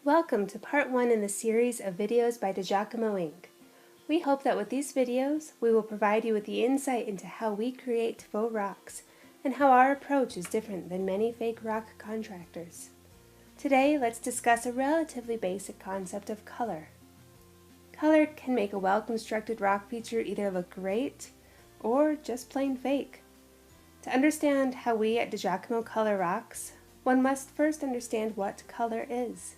Welcome to part 1 in the series of videos by DiGiacomo Inc. We hope that with these videos, we will provide you with the insight into how we create faux rocks and how our approach is different than many fake rock contractors. Today, let's discuss a relatively basic concept of color. Color can make a well-constructed rock feature either look great or just plain fake. To understand how we at DiGiacomo color rocks, one must first understand what color is.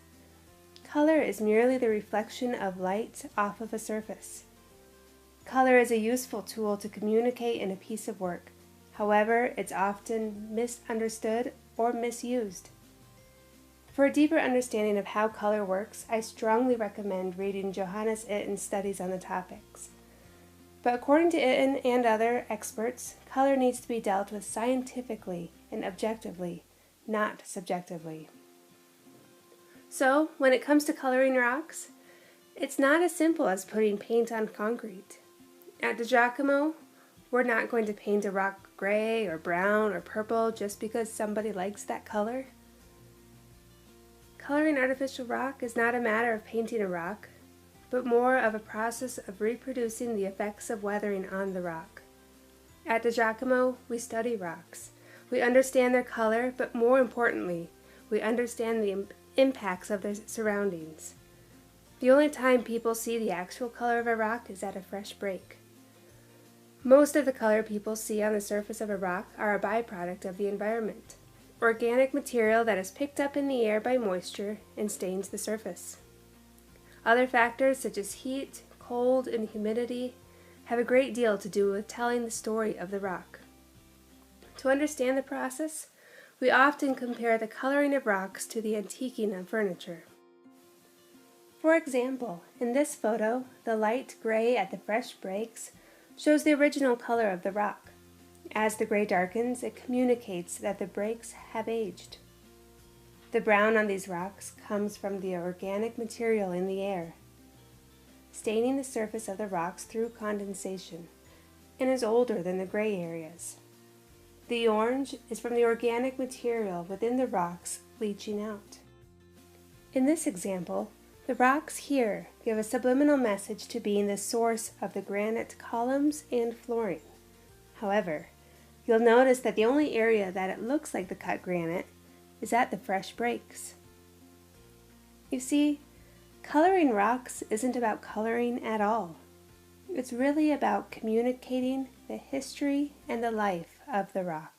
Color is merely the reflection of light off of a surface. Color is a useful tool to communicate in a piece of work. However, it's often misunderstood or misused. For a deeper understanding of how color works, I strongly recommend reading Johannes Itten's studies on the topics. But according to Itten and other experts, color needs to be dealt with scientifically and objectively, not subjectively. So, when it comes to coloring rocks, it's not as simple as putting paint on concrete. At DiGiacomo, we're not going to paint a rock gray or brown or purple just because somebody likes that color. Coloring artificial rock is not a matter of painting a rock, but more of a process of reproducing the effects of weathering on the rock. At DiGiacomo, we study rocks. We understand their color, but more importantly, we understand the impacts of their surroundings. The only time people see the actual color of a rock is at a fresh break. Most of the color people see on the surface of a rock are a byproduct of the environment, organic material that is picked up in the air by moisture and stains the surface. Other factors such as heat, cold, and humidity have a great deal to do with telling the story of the rock. To understand the process, we often compare the coloring of rocks to the antiquing of furniture. For example, in this photo, the light gray at the fresh breaks shows the original color of the rock. As the gray darkens, it communicates that the breaks have aged. The brown on these rocks comes from the organic material in the air, staining the surface of the rocks through condensation, and is older than the gray areas. The orange is from the organic material within the rocks leaching out. In this example, the rocks here give a subliminal message to being the source of the granite columns and flooring. However, you'll notice that the only area that it looks like the cut granite is at the fresh breaks. You see, coloring rocks isn't about coloring at all. It's really about communicating the history and the life of the rock.